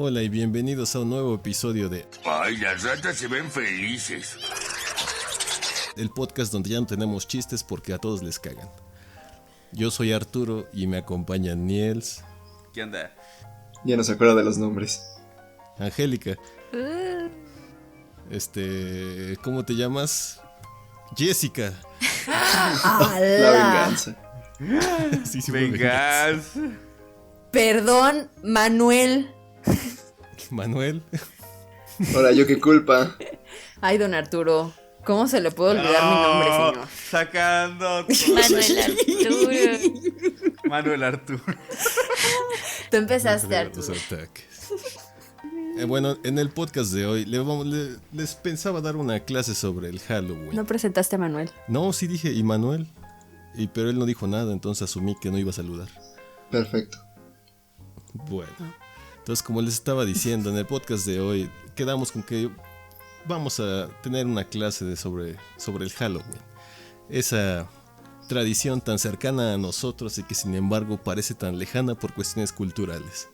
Hola y bienvenidos a un nuevo episodio de Ay, las ratas se ven felices. El podcast donde ya no tenemos chistes porque a todos les cagan. Yo soy Arturo y me acompañan Niels. ¿Qué onda? Ya no se acuerda de los nombres. Angélica. ¿Cómo te llamas? Jessica. La venganza. Sí, Venganza. Perdón, Manuel. Manuel. Ahora, ¿yo qué culpa? Ay, don Arturo, ¿cómo se le puede olvidar mi nombre, señor? Sacando Manuel Arturo. Manuel Arturo. Tú empezaste, Tus Arturo. ataques. Bueno, en el podcast de hoy les pensaba dar una clase sobre el Halloween. ¿No presentaste a Manuel? No, sí dije, ¿y Manuel? Pero él no dijo nada, entonces asumí que no iba a saludar. Perfecto. Bueno, entonces como les estaba diciendo, en el podcast de hoy quedamos con que vamos a tener una clase sobre el Halloween. Esa tradición tan cercana a nosotros y que sin embargo parece tan lejana por cuestiones culturales.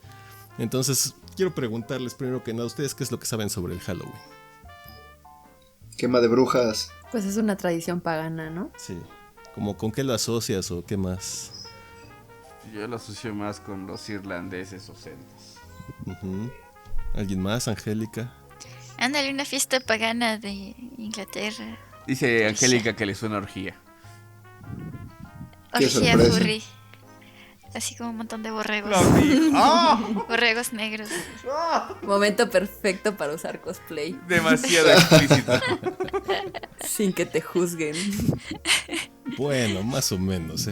Entonces, quiero preguntarles primero que nada, ¿ustedes qué es lo que saben sobre el Halloween? Quema de brujas. Pues es una tradición pagana, ¿no? Sí. ¿Cómo con qué lo asocias o qué más? Yo lo asocio más con los irlandeses o celtas. Uh-huh. ¿Alguien más, Angélica? Ándale, una fiesta pagana de Inglaterra. Dice Angélica que le suena orgía. Qué Orgía sorpresa. furry. Así como un montón de borregos. Lo dijo. ¡Ah! Borregos negros. Momento perfecto para usar cosplay, Demasiado explícito. sin que te juzguen. Bueno, más o menos,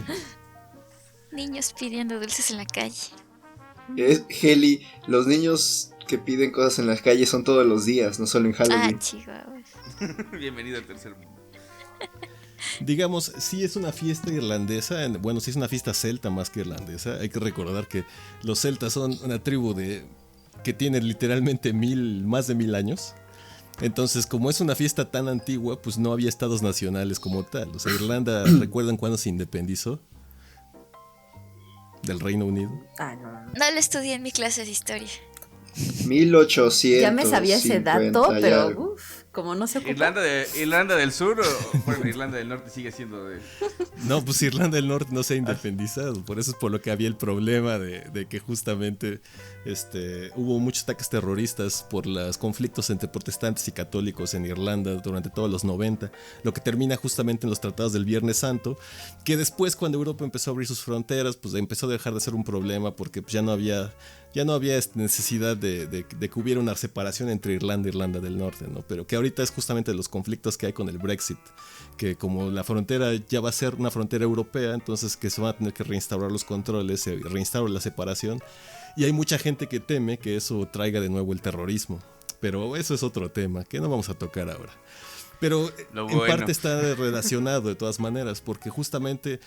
Niños pidiendo dulces en la calle. Heli, los niños que piden cosas en las calles son todos los días, no solo en Halloween. Chihuahua. Bienvenido al tercer mundo. Digamos, sí es una fiesta irlandesa, bueno, sí es una fiesta celta más que irlandesa. Hay que recordar que los celtas son una tribu que tiene literalmente más de 1000 años. Entonces, como es una fiesta tan antigua, pues no había estados nacionales como tal. O sea, Irlanda, ¿recuerdan cuándo se independizó del Reino Unido? No. No lo estudié en mi clase de historia. 1800. Ya me sabía ese dato, pero como no se ocupa. Irlanda del Sur, bueno, Irlanda del Norte sigue siendo de... No, pues Irlanda del Norte no se ha independizado. Por eso es por lo que había el problema de que justamente hubo muchos ataques terroristas por los conflictos entre protestantes y católicos en Irlanda durante todos los 90, lo que termina justamente en los tratados del Viernes Santo, que después cuando Europa empezó a abrir sus fronteras, pues empezó a dejar de ser un problema porque pues, ya no había necesidad de que hubiera una separación entre Irlanda y Irlanda del Norte, ¿no? Pero que ahorita es justamente los conflictos que hay con el Brexit, que como la frontera ya va a ser una frontera europea, entonces que se van a tener que reinstaurar los controles, se reinstaura la separación, y hay mucha gente que teme que eso traiga de nuevo el terrorismo, pero eso es otro tema que no vamos a tocar ahora. Pero en parte está relacionado de todas maneras, porque justamente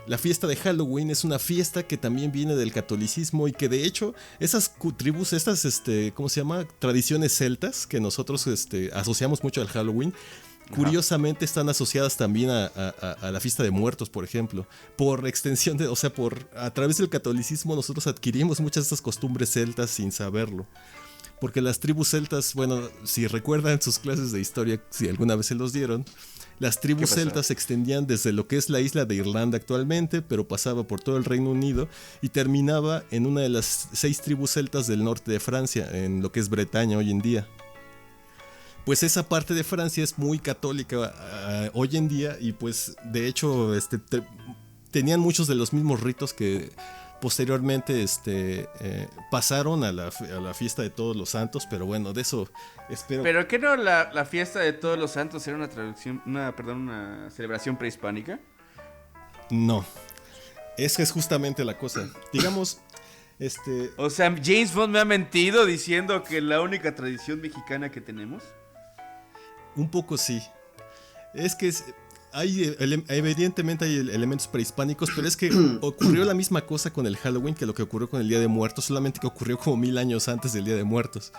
la fiesta de Halloween es una fiesta que también viene del catolicismo y que de hecho esas tribus, estas ¿cómo se llama? Tradiciones celtas que nosotros asociamos mucho al Halloween, curiosamente están asociadas también a la fiesta de muertos, por ejemplo. Por extensión a través del catolicismo nosotros adquirimos muchas de estas costumbres celtas sin saberlo. Porque las tribus celtas, bueno, si recuerdan sus clases de historia, si alguna vez se los dieron, las tribus celtas se extendían desde lo que es la isla de Irlanda actualmente, pero pasaba por todo el Reino Unido y terminaba en una de las 6 tribus celtas del norte de Francia, en lo que es Bretaña hoy en día. Pues esa parte de Francia es muy católica hoy en día y pues de hecho tenían muchos de los mismos ritos que posteriormente pasaron a la fiesta de Todos los Santos, pero bueno, de eso espero. ¿Pero qué no la fiesta de Todos los Santos era una celebración prehispánica? No, esa es justamente la cosa. Digamos, O sea, James Bond me ha mentido diciendo que la única tradición mexicana que tenemos. un poco sí. Es que evidentemente hay elementos prehispánicos, pero es que ocurrió la misma cosa con el Halloween que lo que ocurrió con el Día de Muertos, solamente que ocurrió como 1000 años antes del Día de Muertos.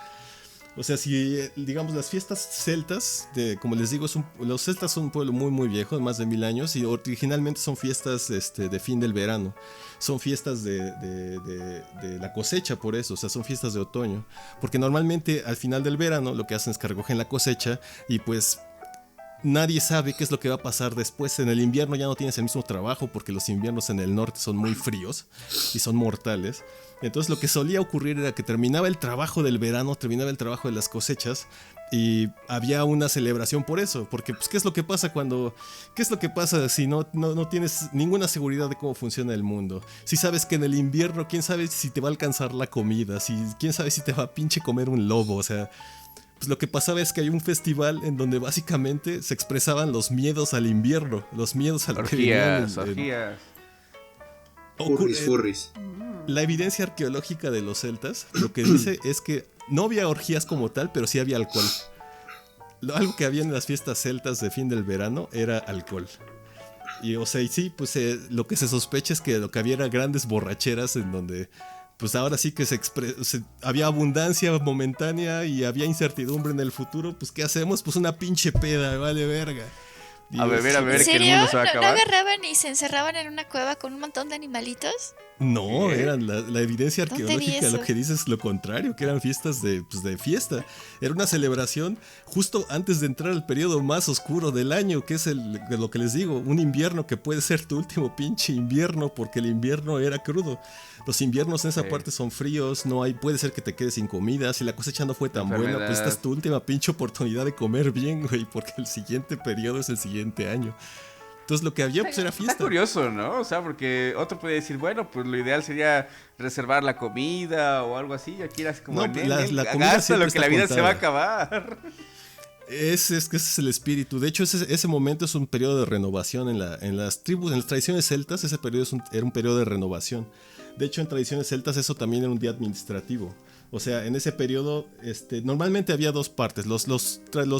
O sea, si digamos las fiestas celtas, como les digo, los celtas son un pueblo muy muy viejo, de más de 1000 años, y originalmente son fiestas de fin del verano. Son fiestas de la cosecha, por eso, o sea, son fiestas de otoño. Porque normalmente al final del verano lo que hacen es que recogen la cosecha y pues nadie sabe qué es lo que va a pasar después. En el invierno ya no tienes el mismo trabajo porque los inviernos en el norte son muy fríos y son mortales. Entonces lo que solía ocurrir era que terminaba el trabajo del verano, terminaba el trabajo de las cosechas y había una celebración por eso. Porque pues, ¿qué es lo que pasa si no tienes ninguna seguridad de cómo funciona el mundo? Si sabes que en el invierno, quién sabe si te va a alcanzar la comida, quién sabe si te va a pinche comer un lobo, o sea... Pues lo que pasaba es que hay un festival en donde básicamente se expresaban los miedos al invierno, los miedos al orgías. Furris. La evidencia arqueológica de los celtas lo que dice es que no había orgías como tal, pero sí había alcohol. Algo que había en las fiestas celtas de fin del verano era alcohol. Y o sea, y sí, pues lo que se sospecha es que lo que había era grandes borracheras en donde... Pues ahora sí que había abundancia momentánea y había incertidumbre en el futuro. Pues ¿qué hacemos? Pues una pinche peda, vale verga. A ver, ¿En que el mundo se va a serio? ¿No acabar. agarraban y se encerraban en una cueva con un montón de animalitos? No, eran la evidencia ¿Dónde vi arqueológica eso? lo que dice es lo contrario, que eran fiestas de fiesta. Era una celebración justo antes de entrar al periodo más oscuro del año, que es lo que les digo, un invierno que puede ser tu último pinche invierno, porque el invierno era crudo. Los inviernos en esa parte son fríos, puede ser que te quedes sin comida, si la cosecha no fue tan buena, pues esta es tu última pinche oportunidad de comer bien, güey, porque el siguiente periodo es el siguiente año. Entonces lo que había pues era fiesta. Está curioso, ¿no? O sea, porque otro puede decir, bueno, pues lo ideal sería reservar la comida o algo así. Aquí era como, no, la comida gasta lo que la vida contada. se va a acabar. Es que ese es el espíritu. De hecho, ese momento es un periodo de renovación en las tribus, en las tradiciones celtas. Ese periodo era un periodo de renovación. De hecho, en tradiciones celtas eso también era un día administrativo. O sea, en ese periodo normalmente había dos partes. Los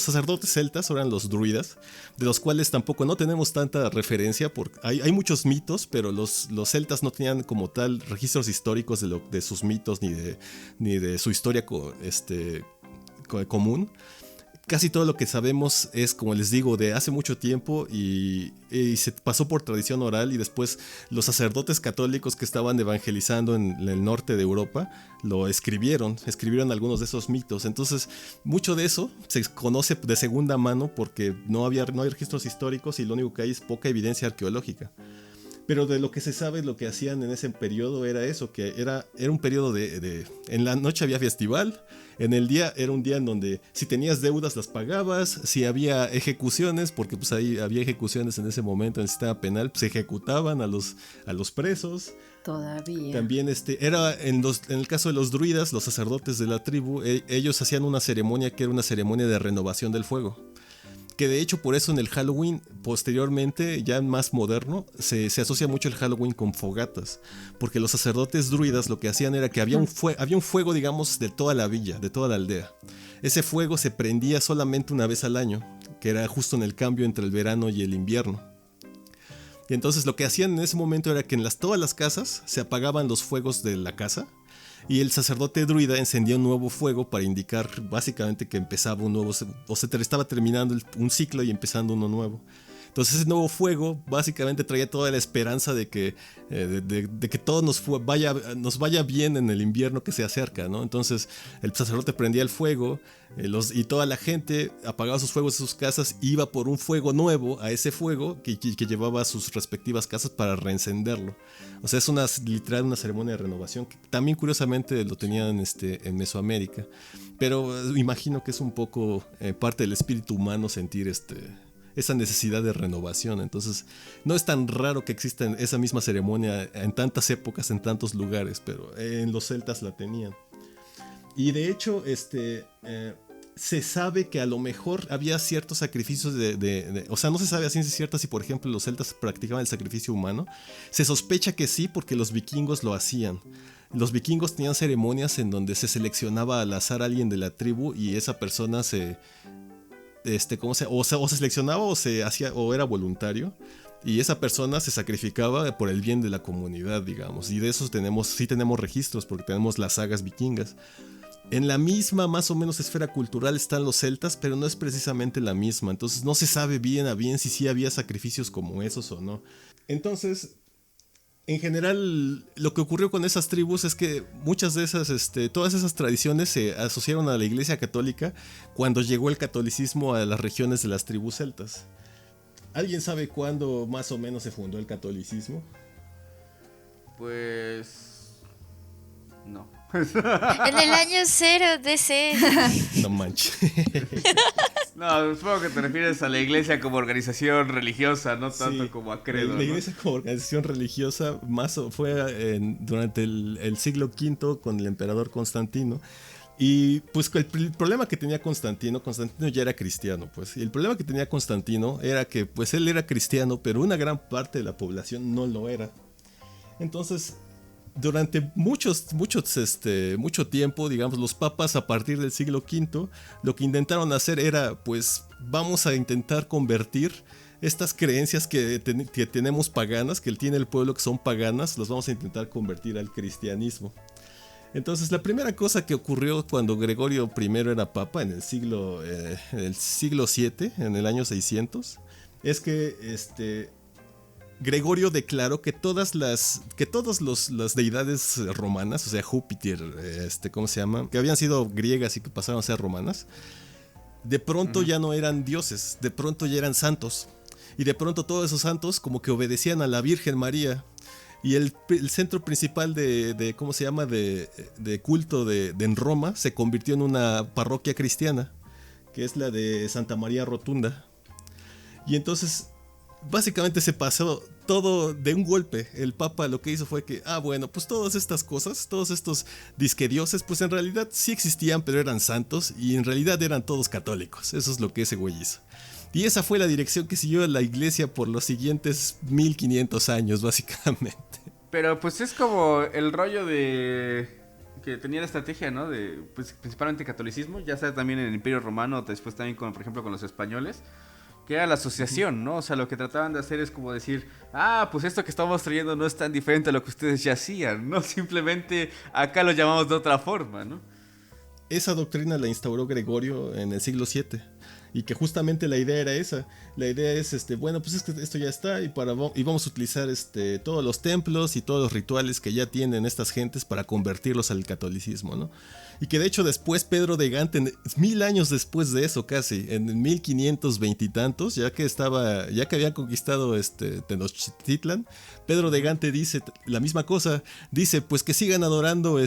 sacerdotes celtas eran los druidas, de los cuales tampoco no tenemos tanta referencia. Porque hay muchos mitos, pero los celtas no tenían como tal registros históricos de sus mitos ni de su historia común. Casi todo lo que sabemos es, como les digo, de hace mucho tiempo y se pasó por tradición oral, y después los sacerdotes católicos que estaban evangelizando en el norte de Europa lo escribieron algunos de esos mitos. Entonces mucho de eso se conoce de segunda mano porque no hay registros históricos y lo único que hay es poca evidencia arqueológica. Pero de lo que se sabe, lo que hacían en ese periodo era eso, que era un periodo en la noche había festival, en el día era un día en donde si tenías deudas las pagabas, si había ejecuciones, porque pues ahí había ejecuciones en ese momento en el sistema penal, pues ejecutaban a los presos. Todavía. También era en el caso de los druidas, los sacerdotes de la tribu, ellos hacían una ceremonia que era una ceremonia de renovación del fuego. Que de hecho por eso en el Halloween, posteriormente, ya más moderno, se asocia mucho el Halloween con fogatas. Porque los sacerdotes druidas lo que hacían era que había un fuego, digamos, de toda la villa, de toda la aldea. Ese fuego se prendía solamente una vez al año, que era justo en el cambio entre el verano y el invierno. Y entonces lo que hacían en ese momento era que en todas las casas se apagaban los fuegos de la casa. Y el sacerdote druida encendía un nuevo fuego para indicar básicamente que empezaba un nuevo, o se estaba terminando un ciclo y empezando uno nuevo. Entonces ese nuevo fuego básicamente traía toda la esperanza de que todo nos vaya bien en el invierno que se acerca, ¿no? Entonces el sacerdote prendía el fuego y toda la gente apagaba sus fuegos de sus casas, iba por un fuego nuevo a ese fuego que llevaba a sus respectivas casas para reencenderlo. O sea, es literal una ceremonia de renovación que también curiosamente lo tenían en Mesoamérica. Pero imagino que es un poco parte del espíritu humano sentir esa necesidad de renovación. Entonces no es tan raro que exista esa misma ceremonia en tantas épocas, en tantos lugares, pero en los celtas la tenían. Y de hecho se sabe que a lo mejor había ciertos sacrificios o sea, no se sabe a ciencia cierta si por ejemplo los celtas practicaban el sacrificio humano. Se sospecha que sí, porque los vikingos lo hacían. Los vikingos tenían ceremonias en donde se seleccionaba al azar a alguien de la tribu y esa persona o se seleccionaba o era voluntario, y esa persona se sacrificaba por el bien de la comunidad, digamos, y de eso sí tenemos registros porque tenemos las sagas vikingas. en la misma más o menos esfera cultural están los celtas, pero no es precisamente la misma. Entonces no se sabe bien a bien si sí había sacrificios como esos o no. Entonces, en general, lo que ocurrió con esas tribus es que muchas de esas, todas esas tradiciones se asociaron a la Iglesia Católica cuando llegó el catolicismo a las regiones de las tribus celtas. ¿Alguien sabe cuándo más o menos se fundó el catolicismo? Pues... no. En el año 0 DC. No manches. No, supongo que te refieres a la iglesia como organización religiosa, no tanto Sí, como a credo, la iglesia como organización religiosa fue durante el siglo V con el emperador Constantino. Y pues el problema que tenía Constantino ya era cristiano, pues. Y el problema que tenía Constantino era que pues él era cristiano, pero una gran parte de la población no lo era. Entonces, durante mucho tiempo, digamos, los papas a partir del siglo V, lo que intentaron hacer era, pues, vamos a intentar convertir estas creencias que tenemos paganas, que tiene el pueblo que son paganas, las vamos a intentar convertir al cristianismo. Entonces, la primera cosa que ocurrió cuando Gregorio I era papa en el siglo VII, en el año 600, es que Gregorio declaró que todas las deidades romanas, o sea, Júpiter, ¿cómo se llama? Que habían sido griegas y que pasaron a ser romanas, de pronto ya no eran dioses, de pronto ya eran santos. Y de pronto todos esos santos como que obedecían a la Virgen María. Y el centro principal de ¿cómo se llama? De culto en Roma se convirtió en una parroquia cristiana, que es la de Santa María Rotunda. Y entonces, básicamente se pasó todo de un golpe. El Papa lo que hizo fue que, bueno, pues todas estas cosas, todos estos disquedioses, pues en realidad sí existían, pero eran santos, y en realidad eran todos católicos. Eso es lo que ese güey hizo. Y esa fue la dirección que siguió la iglesia por los siguientes 1500 años, básicamente. Pero pues es como el rollo de... que tenía la estrategia, ¿no? De, pues, principalmente catolicismo, ya sea también en el Imperio Romano, después también, por ejemplo, con los españoles, que era la asociación, ¿no? O sea, lo que trataban de hacer es como decir, pues esto que estamos trayendo no es tan diferente a lo que ustedes ya hacían, ¿no? Simplemente acá lo llamamos de otra forma, ¿no? Esa doctrina la instauró Gregorio en el siglo VII. Y que justamente la idea era esa. La idea es, bueno, pues es que esto ya está y vamos a utilizar todos los templos y todos los rituales que ya tienen estas gentes para convertirlos al catolicismo, ¿no? Y que de hecho después Pedro de Gante, 1000 años después de eso casi, en 1520 y tantos, ya que había conquistado Tenochtitlan, Pedro de Gante dice la misma cosa, dice pues que sigan adorando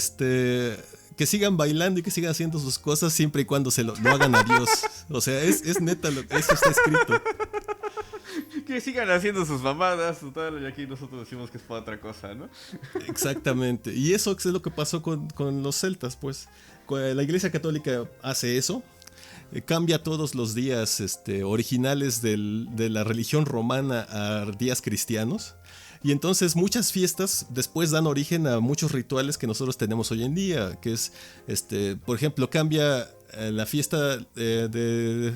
que sigan bailando y que sigan haciendo sus cosas siempre y cuando lo hagan a Dios. O sea, es neta, eso está escrito. Que sigan haciendo sus mamadas, total, y aquí nosotros decimos que es para otra cosa, ¿no? Exactamente. Y eso es lo que pasó con los celtas, pues. La Iglesia Católica hace eso. Cambia todos los días originales de la religión romana a días cristianos. Y entonces muchas fiestas después dan origen a muchos rituales que nosotros tenemos hoy en día, que es, por ejemplo, cambia la fiesta de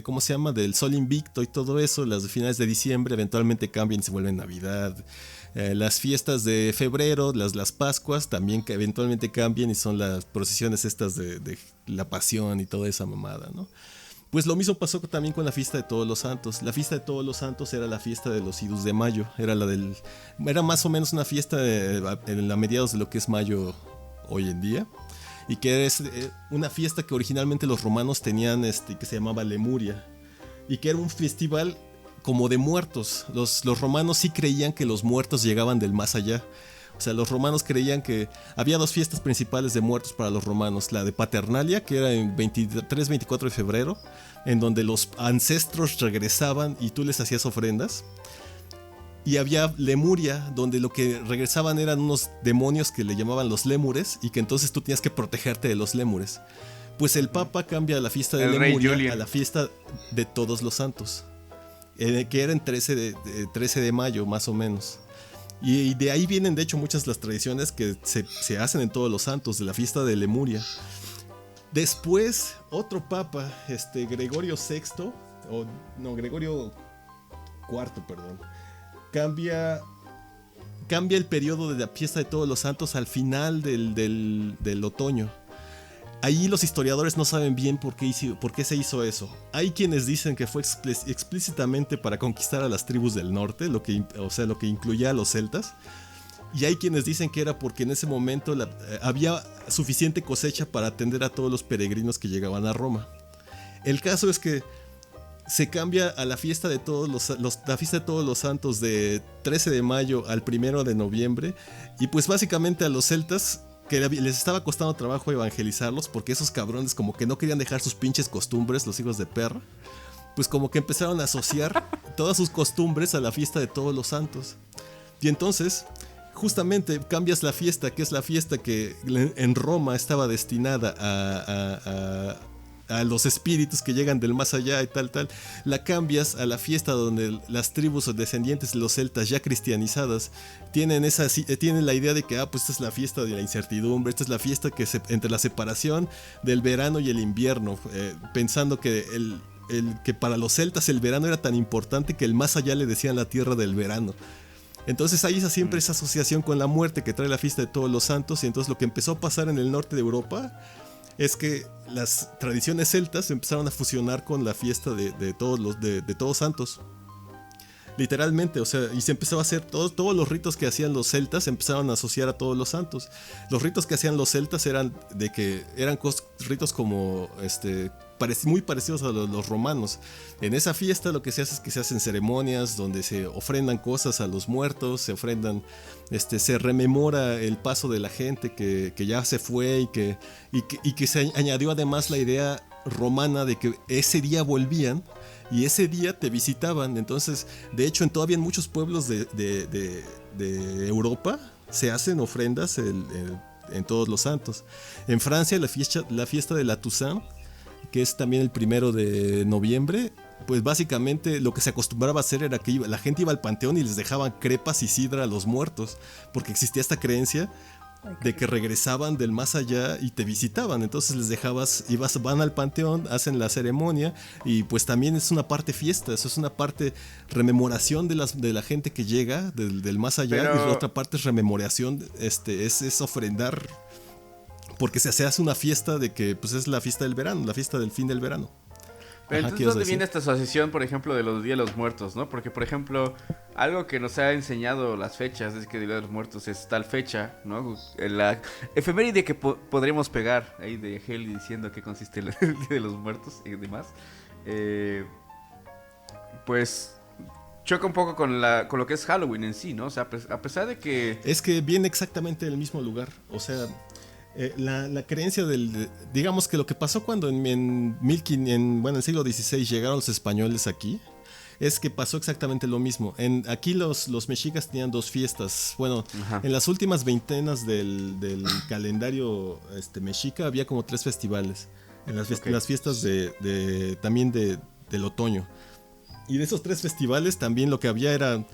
¿cómo se llama? Del Sol Invicto y todo eso, las de finales de diciembre eventualmente cambian y se vuelven Navidad. Las fiestas de febrero, las Pascuas también que eventualmente cambian y son las procesiones estas de la Pasión y toda esa mamada, ¿no? Pues lo mismo pasó también con la fiesta de Todos los Santos. La fiesta de Todos los Santos era la fiesta de los idus de mayo. Era más o menos una fiesta en la mediados de lo que es mayo hoy en día. Y que es una fiesta que originalmente los romanos tenían, que se llamaba Lemuria. Y que era un festival como de muertos. Los romanos sí creían que los muertos llegaban del más allá. O sea, los romanos creían que había dos fiestas principales de muertos para los romanos. La de Paternalia, que era en 23-24 de febrero, en donde los ancestros regresaban y tú les hacías ofrendas. Y había Lemuria, donde lo que regresaban eran unos demonios que le llamaban los lémures, y que entonces tú tenías que protegerte de los lémures. Pues el Papa cambia la fiesta de Lemuria a la fiesta de Todos los Santos, que era en 13 de mayo, más o menos. Y de ahí vienen de hecho muchas de las tradiciones que se hacen en Todos los Santos, de la fiesta de Lemuria. Después, otro papa, Gregorio VI, Gregorio IV, perdón, cambia el periodo de la fiesta de Todos los Santos al final del otoño. Ahí los historiadores no saben bien por qué se hizo eso. Hay quienes dicen que fue explícitamente para conquistar a las tribus del norte, lo que incluía a los celtas. Y hay quienes dicen que era porque en ese momento había suficiente cosecha para atender a todos los peregrinos que llegaban a Roma. El caso es que se cambia a la fiesta de todos la fiesta de todos los santos de 13 de mayo al 1 de noviembre. Y pues básicamente a los celtas que les estaba costando trabajo evangelizarlos, porque esos cabrones como que no querían dejar sus pinches costumbres, los hijos de perra, pues como que empezaron a asociar todas sus costumbres a la fiesta de todos los santos. Y entonces, justamente cambias la fiesta, que es la fiesta que en Roma estaba destinada a los espíritus que llegan del más allá y tal, la cambias a la fiesta donde las tribus o descendientes de los celtas ya cristianizadas tienen la idea de que pues esta es la fiesta de la incertidumbre, esta es la fiesta entre la separación del verano y el invierno, pensando que que para los celtas el verano era tan importante que el más allá le decían la tierra del verano. Entonces hay siempre esa asociación con la muerte que trae la fiesta de todos los santos. Y entonces lo que empezó a pasar en el norte de Europa es que las tradiciones celtas empezaron a fusionar con la fiesta de todos santos. Literalmente, o sea, y se empezó a hacer todos los ritos que hacían los celtas, se empezaron a asociar a todos los santos. Los ritos que hacían los celtas eran ritos como muy parecidos a los romanos. En esa fiesta lo que se hace es que se hacen ceremonias donde se ofrendan cosas a los muertos, se rememora el paso de la gente que ya se fue y que se añadió además la idea romana de que ese día volvían y ese día te visitaban. Entonces, de hecho, todavía en muchos pueblos de Europa se hacen ofrendas en todos los santos. En Francia la fiesta de la Toussaint, que es también el 1 de noviembre, pues básicamente lo que se acostumbraba a hacer era que la gente iba al panteón y les dejaban crepas y sidra a los muertos, porque existía esta creencia de que regresaban del más allá y te visitaban. Entonces van al panteón, hacen la ceremonia y pues también es una parte fiesta, eso es una parte rememoración de la gente que llega del más allá. Y la otra parte es rememoración, es ofrendar, porque se hace una fiesta de que pues es la fiesta del verano, la fiesta del fin del verano. Pero entonces, ¿dónde viene esta asociación, por ejemplo, de los Días de los Muertos, no? Porque, por ejemplo, algo que nos ha enseñado las fechas es que el Día de los Muertos es tal fecha, ¿no? La efeméride que podríamos pegar ahí de Heli diciendo qué consiste el Día de los Muertos y demás, pues choca un poco con lo que es Halloween en sí, ¿no? O sea, a pesar de que... Es que viene exactamente del mismo lugar, o sea... la creencia digamos que lo que pasó cuando en el siglo XVI llegaron los españoles aquí, es que pasó exactamente lo mismo. Aquí los mexicas tenían dos fiestas. Bueno, en las últimas veintenas del calendario mexica había como 3 festivales. En las fiestas también del otoño. Y de esos 3 festivales también lo que había era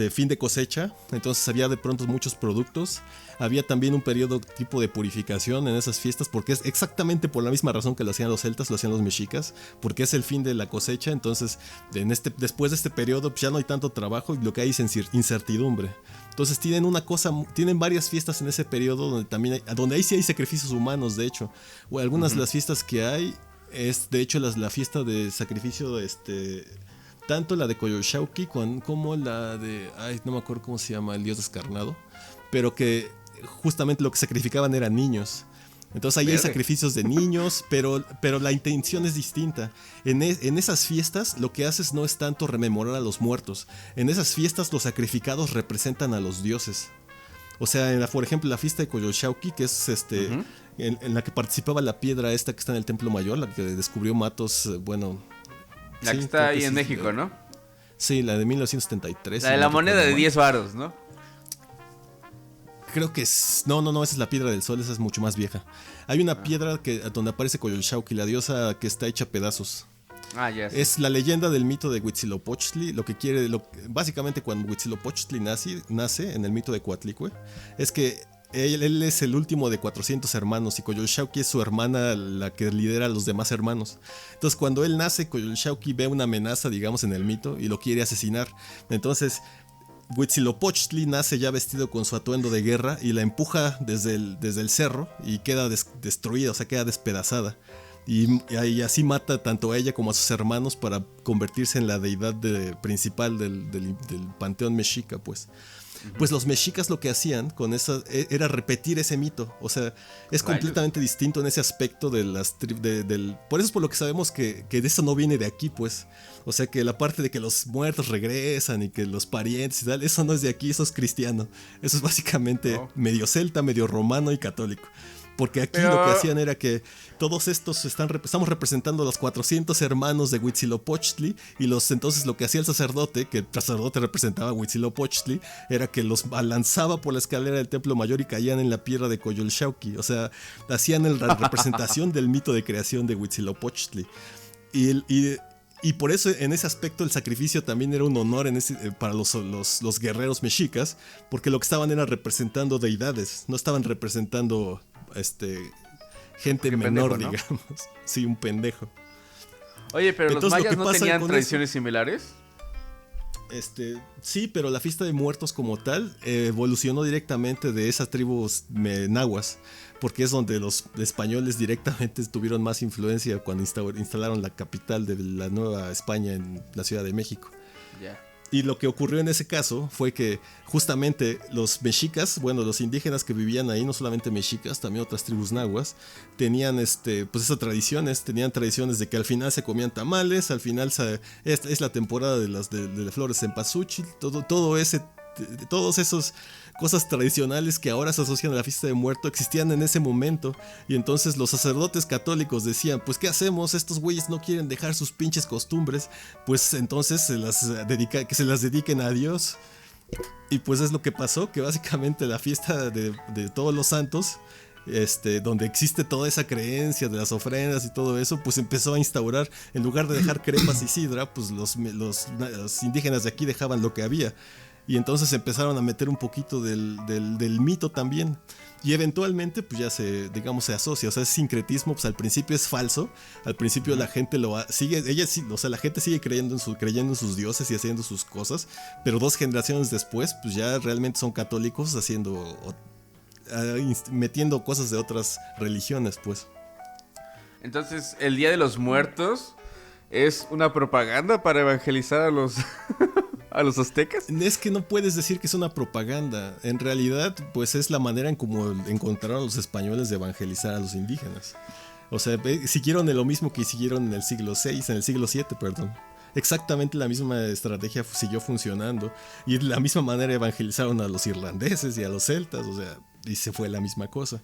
fin de cosecha, entonces había de pronto muchos productos. Había también un periodo tipo de purificación en esas fiestas, porque es exactamente por la misma razón que lo hacían los celtas, lo hacían los mexicas, porque es el fin de la cosecha. Entonces después de este periodo pues ya no hay tanto trabajo y lo que hay es incertidumbre. Entonces tienen varias fiestas en ese periodo donde ahí sí hay sacrificios humanos, de hecho. O algunas de las fiestas que hay es de hecho la fiesta de sacrificio tanto la de Coyolxauhqui como la de... no me acuerdo cómo se llama, el dios descarnado. Pero que justamente lo que sacrificaban eran niños. Entonces ahí hay sacrificios de niños, pero la intención es distinta. En esas fiestas lo que haces no es tanto rememorar a los muertos. En esas fiestas los sacrificados representan a los dioses. O sea, por ejemplo, la fiesta de Coyolxauhqui, que es en la que participaba la piedra esta que está en el Templo Mayor, la que descubrió Matos, La que está ahí en México, ¿no? Sí, la de 1973. La de la moneda de 10 varos, ¿no? Creo que es... No, esa es la piedra del sol, esa es mucho más vieja. Hay una piedra donde aparece Coyolxauhqui, la diosa que está hecha a pedazos. Ya sé. Es la leyenda del mito de Huitzilopochtli. Básicamente cuando Huitzilopochtli nace en el mito de Coatlicue, es que él es el último de 400 hermanos y Coyolxauhqui es su hermana, la que lidera a los demás hermanos. Entonces cuando él nace, Coyolxauhqui ve una amenaza, digamos, en el mito y lo quiere asesinar. Entonces Huitzilopochtli nace ya vestido con su atuendo de guerra y la empuja desde el cerro y queda destruida, o sea, queda despedazada. Y así mata tanto a ella como a sus hermanos para convertirse en la deidad principal del panteón mexica, pues. Pues los mexicas lo que hacían con eso era repetir ese mito. O sea, es completamente distinto en ese aspecto de por eso es por lo que sabemos que de eso no viene de aquí, pues. O sea, que la parte de que los muertos regresan y que los parientes y tal, eso no es de aquí, eso es cristiano. Eso es básicamente medio celta, medio romano y católico. Porque aquí lo que hacían era que todos estos estamos representando a los 400 hermanos de Huitzilopochtli y entonces lo que hacía el sacerdote, que el sacerdote representaba a Huitzilopochtli, era que los lanzaba por la escalera del templo mayor y caían en la piedra de Coyolxauhqui. O sea, hacían la representación del mito de creación de Huitzilopochtli. Y por eso en ese aspecto el sacrificio también era un honor para los guerreros mexicas, porque lo que estaban era representando deidades, no estaban representando gente menor, pendejo, ¿no? Digamos. Sí, un pendejo. Oye, pero entonces, los mayas no tenían tradiciones similares. Sí, pero la fiesta de muertos como tal evolucionó directamente de esas tribus nahuas, porque es donde los españoles directamente tuvieron más influencia cuando instalaron la capital de la Nueva España en la Ciudad de México. Ya. Y lo que ocurrió en ese caso fue que justamente los mexicas, bueno, los indígenas que vivían ahí, no solamente mexicas, también otras tribus nahuas, tenían pues esas tradiciones, de que al final se comían tamales, al final es la temporada de las flores de cempasúchil, todos esos cosas tradicionales que ahora se asocian a la fiesta de muerto existían en ese momento. Y entonces los sacerdotes católicos decían, pues ¿qué hacemos? Estos güeyes no quieren dejar sus pinches costumbres, pues entonces que se las dediquen a Dios. Y pues es lo que pasó, que básicamente la fiesta de todos los santos, donde existe toda esa creencia de las ofrendas y todo eso, pues empezó a instaurar, en lugar de dejar crepas y sidra, pues los indígenas de aquí dejaban lo que había. Y entonces empezaron a meter un poquito del mito también. Y eventualmente pues ya se asocia. O sea, ese sincretismo pues al principio es falso. Al principio la gente la gente sigue creyendo en sus dioses y haciendo sus cosas. Pero 2 generaciones después pues ya realmente son católicos metiendo cosas de otras religiones, pues. Entonces, el Día de los Muertos es una propaganda para evangelizar a los ¿a los aztecas? Es que no puedes decir que es una propaganda. En realidad, pues es la manera en cómo encontraron los españoles de evangelizar a los indígenas. O sea, siguieron lo mismo que siguieron en el siglo VII, perdón. Exactamente la misma estrategia siguió funcionando. Y de la misma manera evangelizaron a los irlandeses y a los celtas. O sea, y se fue la misma cosa.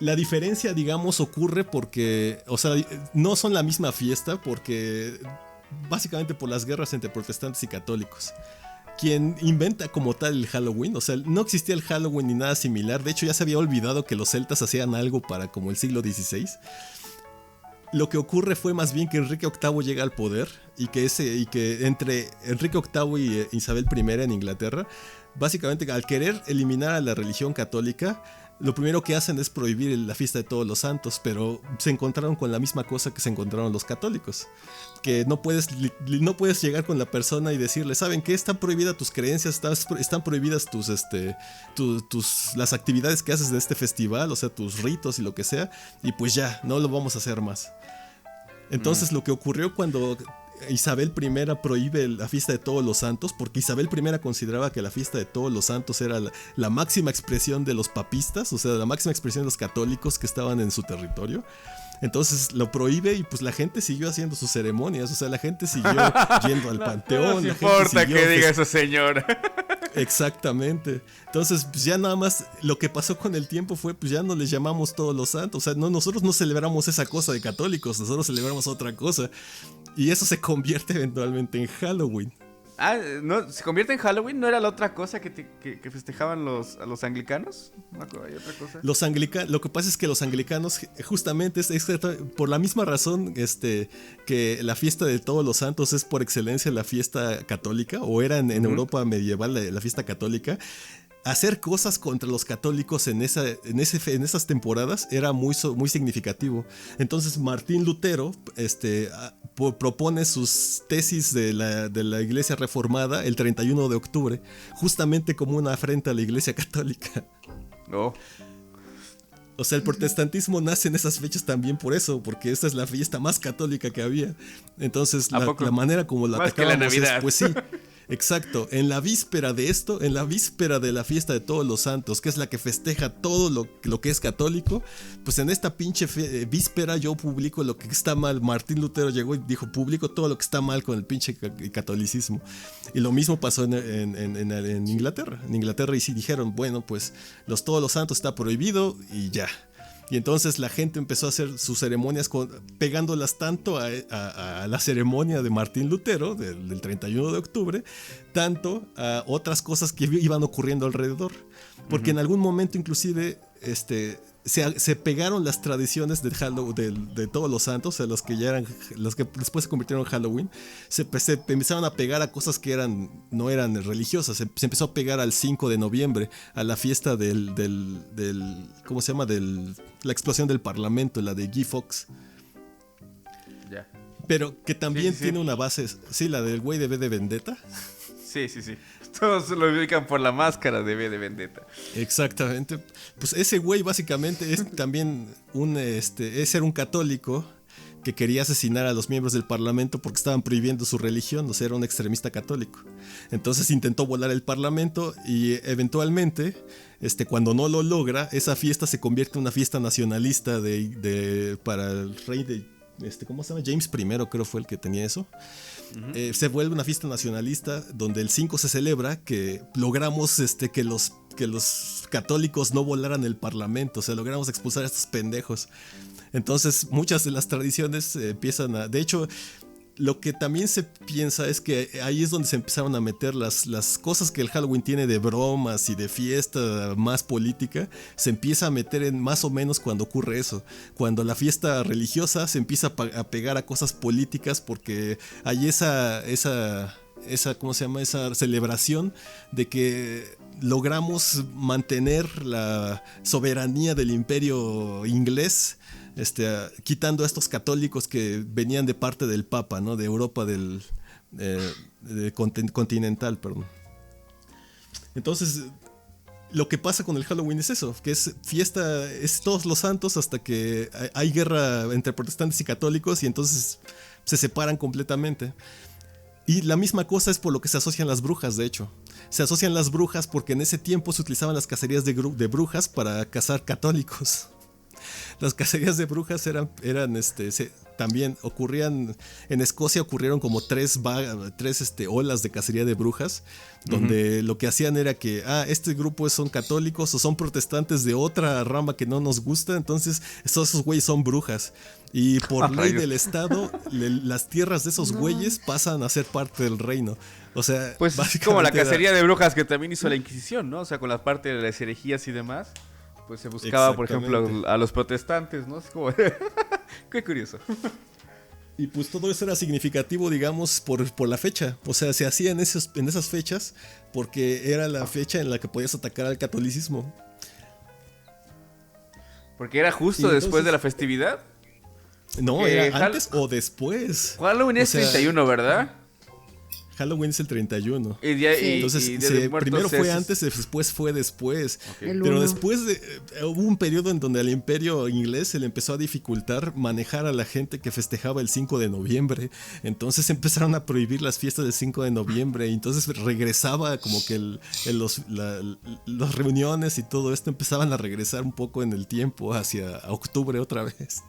La diferencia, digamos, ocurre porque, o sea, no son la misma fiesta porque básicamente por las guerras entre protestantes y católicos. Quien inventa como tal el Halloween, o sea, no existía el Halloween ni nada similar. De hecho, ya se había olvidado que los celtas hacían algo para como el siglo XVI. Lo que ocurre fue más bien que Enrique VIII llega al poder y que entre Enrique VIII y Isabel I en Inglaterra, básicamente al querer eliminar a la religión católica, lo primero que hacen es prohibir la fiesta de todos los santos, pero se encontraron con la misma cosa que se encontraron los católicos, que no puedes llegar con la persona y decirle, ¿saben qué? Están prohibidas tus creencias, están prohibidas las actividades que haces en este festival, o sea, tus ritos y lo que sea, y pues ya, no lo vamos a hacer más. Entonces lo que ocurrió cuando Isabel I prohíbe la fiesta de todos los santos, porque Isabel I consideraba que la fiesta de todos los santos era la máxima expresión de los papistas, o sea, la máxima expresión de los católicos que estaban en su territorio. Entonces lo prohíbe y pues la gente siguió haciendo sus ceremonias, o sea, la gente siguió yendo al panteón. No importa que diga esa señora. Exactamente. Entonces pues ya nada más lo que pasó con el tiempo fue pues ya no les llamamos todos los santos, o sea, nosotros no celebramos esa cosa de católicos, nosotros celebramos otra cosa. Y eso se convierte eventualmente en Halloween. Ah, ¿no? ¿Se convierte en Halloween? ¿No era la otra cosa que festejaban a los anglicanos? ¿No hay otra cosa? Lo que pasa es que los anglicanos justamente es por la misma razón que la fiesta de todos los santos es por excelencia la fiesta católica, o era en Europa medieval la fiesta católica. Hacer cosas contra los católicos en esas temporadas era muy significativo. Entonces Martín Lutero propone sus tesis de la Iglesia Reformada el 31 de octubre, justamente como una afrenta a la Iglesia Católica. No. O sea, el protestantismo nace en esas fechas también por eso, porque esta es la fiesta más católica que había. Entonces, la manera como la Más que la atacábamos Navidad. es, pues sí, exacto. En la víspera de esto, en la víspera de la fiesta de todos los santos, que es la que festeja todo lo que es católico, pues en esta pinche víspera yo publico lo que está mal. Martín Lutero llegó y dijo, publico todo lo que está mal con el pinche catolicismo. Y lo mismo pasó en Inglaterra. En Inglaterra y sí dijeron, bueno, pues todos los santos está prohibido y ya. Y entonces la gente empezó a hacer sus ceremonias pegándolas tanto a la ceremonia de Martín Lutero del 31 de octubre, tanto a otras cosas que iban ocurriendo alrededor. Porque en algún momento inclusive se pegaron las tradiciones de todos los santos, o sea, los que después se convirtieron en Halloween, se empezaron a pegar a cosas que no eran religiosas. Se empezó a pegar al 5 de noviembre, a la fiesta ¿cómo se llama? La explosión del Parlamento, la de Guy Fawkes. Ya. Pero que también Sí. tiene una base, sí, la del güey de V de Vendetta. Sí. Todos lo ubican por la máscara de V de Vendetta. Exactamente. Pues ese güey básicamente es también era un católico que quería asesinar a los miembros del parlamento porque estaban prohibiendo su religión, o sea, era un extremista católico. Entonces intentó volar el parlamento y eventualmente, cuando no lo logra, esa fiesta se convierte en una fiesta nacionalista para el rey de, ¿cómo se llama? James I creo fue el que tenía eso. Se vuelve una fiesta nacionalista donde el 5 se celebra que logramos que los católicos no volaran el parlamento, o sea, logramos expulsar a estos pendejos. Entonces muchas de las tradiciones empiezan a... De hecho, lo que también se piensa es que ahí es donde se empezaron a meter las cosas que el Halloween tiene de bromas y de fiesta más política, se empieza a meter en más o menos cuando ocurre eso. Cuando la fiesta religiosa se empieza a pegar a cosas políticas porque hay esa ¿cómo se llama? Esa celebración de que logramos mantener la soberanía del imperio inglés, quitando a estos católicos que venían de parte del Papa, ¿no? De Europa continental, perdón. Entonces, lo que pasa con el Halloween es eso, que es fiesta, es todos los santos hasta que hay guerra entre protestantes y católicos y entonces se separan completamente. Y la misma cosa es por lo que se asocian las brujas, de hecho. Se asocian las brujas porque en ese tiempo se utilizaban las cacerías de brujas para cazar católicos. Las cacerías de brujas también ocurrían en Escocia, ocurrieron como tres olas de cacería de brujas, donde lo que hacían era que este grupo son católicos o son protestantes de otra rama que no nos gusta, entonces esos güeyes son brujas y por ley del estado las tierras de esos güeyes pasan a ser parte del reino. O sea, pues es como la cacería de brujas que también hizo la Inquisición, ¿no? O sea, con la parte de las herejías y demás, pues se buscaba, por ejemplo, a los protestantes, ¿no? Es como... Qué curioso. Y pues todo eso era significativo, digamos, por la fecha. O sea, se hacía en esas fechas porque era la fecha en la que podías atacar al catolicismo. Porque era justo después de la festividad. No, era antes o después. Halloween es 31, ¿verdad? Halloween es el 31. Entonces, primero fue antes, después fue después. Okay. Pero después hubo un periodo en donde al imperio inglés se le empezó a dificultar manejar a la gente que festejaba el 5 de noviembre. Entonces empezaron a prohibir las fiestas del 5 de noviembre. Y entonces regresaba como que las reuniones y todo esto empezaban a regresar un poco en el tiempo hacia octubre otra vez.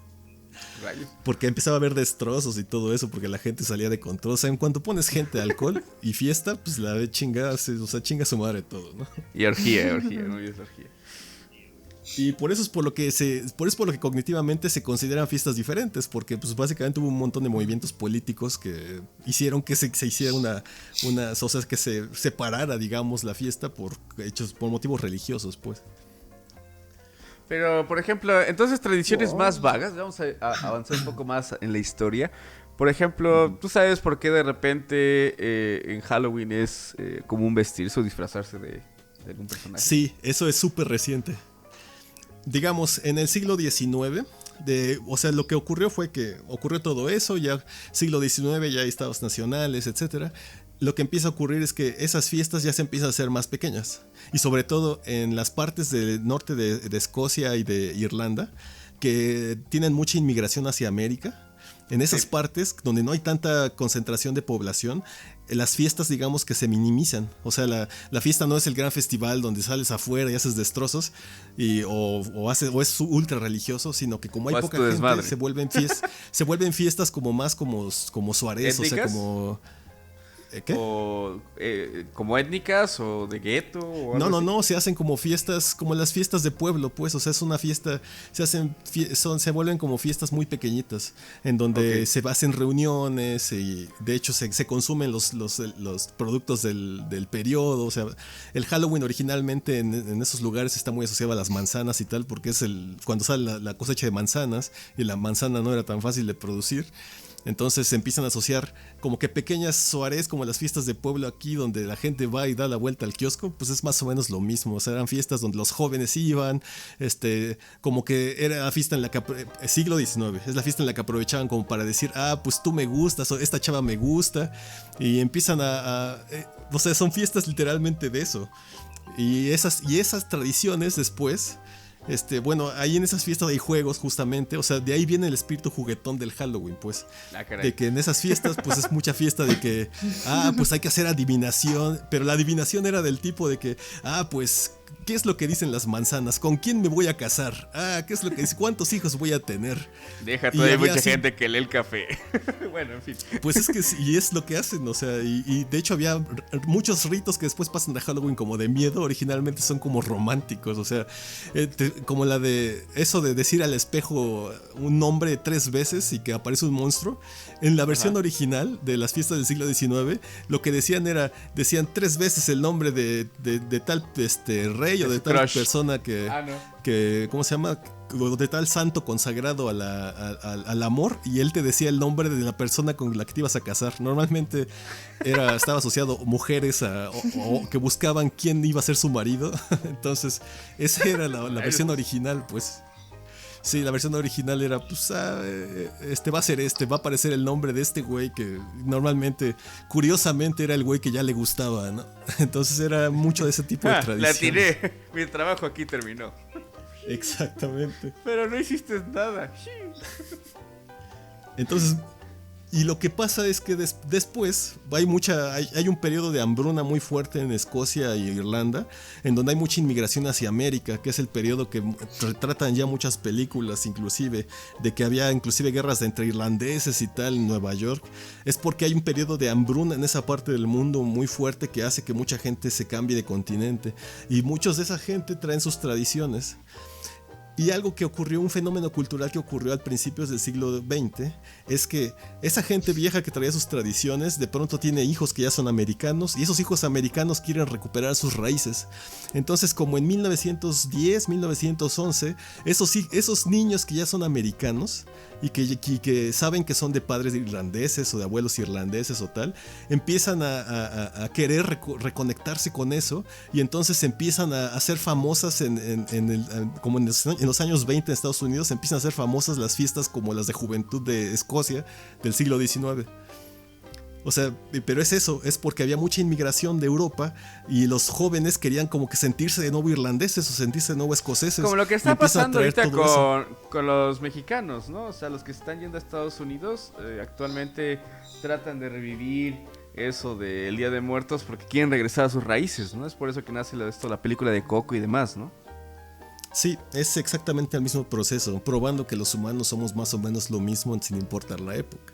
Porque empezaba a haber destrozos y todo eso, porque la gente salía de control. O sea, en cuanto pones gente, alcohol y fiesta, pues la de chingada, chinga su madre todo, ¿no? Y orgía, ¿no? Y es orgía. Y por eso es por lo que cognitivamente se consideran fiestas diferentes, porque pues básicamente hubo un montón de movimientos políticos que hicieron que se hiciera o sea, que se separara, digamos, la fiesta por motivos religiosos, pues. Pero, por ejemplo, entonces tradiciones más vagas, vamos a avanzar un poco más en la historia. Por ejemplo, ¿tú sabes por qué de repente en Halloween es común vestirse o disfrazarse de algún personaje? Sí, eso es súper reciente. Digamos, en el siglo XIX, O sea, lo que ocurrió fue que ocurrió todo eso, ya siglo XIX, ya hay estados nacionales, etcétera. Lo que empieza a ocurrir es que esas fiestas ya se empiezan a hacer más pequeñas. Y sobre todo en las partes del norte de Escocia y de Irlanda, que tienen mucha inmigración hacia América. En esas partes donde no hay tanta concentración de población, las fiestas digamos que se minimizan. O sea, la fiesta no es el gran festival donde sales afuera y haces destrozos o es ultra religioso, sino que como hay poca gente se vuelven fiestas como más como Suárez, o sea, como... ¿Qué? O como étnicas o de gueto o algo así. No, se hacen como fiestas, como las fiestas de pueblo, pues, o sea, es una fiesta, se vuelven como fiestas muy pequeñitas, en donde se hacen reuniones y de hecho se consumen los productos del periodo, o sea, el Halloween originalmente en esos lugares está muy asociado a las manzanas y tal, porque es cuando sale la cosecha de manzanas y la manzana no era tan fácil de producir. Entonces se empiezan a asociar como que pequeñas Suárez, como las fiestas de pueblo aquí, donde la gente va y da la vuelta al kiosco, pues es más o menos lo mismo. O sea, eran fiestas donde los jóvenes iban, como que era la fiesta en la que, siglo XIX, es la fiesta en la que aprovechaban como para decir, pues tú me gustas, o esta chava me gusta, y empiezan o sea, son fiestas literalmente de eso. Y esas tradiciones después... bueno, ahí en esas fiestas hay juegos justamente, o sea, de ahí viene el espíritu juguetón del Halloween, pues. De que en esas fiestas, pues es mucha fiesta de que, pues hay que hacer adivinación, pero la adivinación era del tipo de que, pues, ¿qué es lo que dicen las manzanas? ¿Con quién me voy a casar? ¿Qué es lo que dice? ¿Cuántos hijos voy a tener? Deja todavía mucha gente que lee el café. Bueno, en fin. Pues es que sí, es lo que hacen, o sea, y de hecho había muchos ritos que después pasan de Halloween como de miedo, originalmente son como románticos, o sea, como la de eso de decir al espejo un nombre 3 veces y que aparece un monstruo. En la versión original de las fiestas del siglo XIX, lo que decían 3 veces el nombre de tal rey o de tal persona que ¿cómo se llama? De tal santo consagrado al amor, y él te decía el nombre de la persona con la que te ibas a casar. Normalmente estaba asociado a mujeres o que buscaban quién iba a ser su marido. Entonces esa era la versión original, pues. Sí, la versión original era, pues, va a ser va a aparecer el nombre de este güey que normalmente, curiosamente, era el güey que ya le gustaba, ¿no? Entonces era mucho de ese tipo de tradición. La tiré, mi trabajo aquí terminó. Exactamente. Pero no hiciste nada. Entonces, y lo que pasa es que después hay un periodo de hambruna muy fuerte en Escocia e Irlanda, en donde hay mucha inmigración hacia América, que es el periodo que retratan ya muchas películas, inclusive, de que había inclusive guerras entre irlandeses y tal en Nueva York. Es porque hay un periodo de hambruna en esa parte del mundo muy fuerte que hace que mucha gente se cambie de continente, y muchos de esa gente traen sus tradiciones. Y algo que ocurrió, un fenómeno cultural que ocurrió al principios del siglo XX, es que esa gente vieja que traía sus tradiciones, de pronto tiene hijos que ya son americanos, y esos hijos americanos quieren recuperar sus raíces. Entonces, como en 1910, 1911, esos niños que ya son americanos, y que saben que son de padres irlandeses o de abuelos irlandeses o tal, empiezan a querer reconectarse con eso, y entonces empiezan a ser famosas como en los años 20 en Estados Unidos, empiezan a ser famosas las fiestas como las de juventud de Escocia del siglo XIX. O sea, pero es eso, es porque había mucha inmigración de Europa y los jóvenes querían como que sentirse de nuevo irlandeses o sentirse de nuevo escoceses. Como lo que está pasando ahorita con los mexicanos, ¿no? O sea, los que están yendo a Estados Unidos actualmente tratan de revivir eso del Día de Muertos porque quieren regresar a sus raíces, ¿no? Es por eso que nace la película de Coco y demás, ¿no? Sí, es exactamente el mismo proceso, probando que los humanos somos más o menos lo mismo sin importar la época.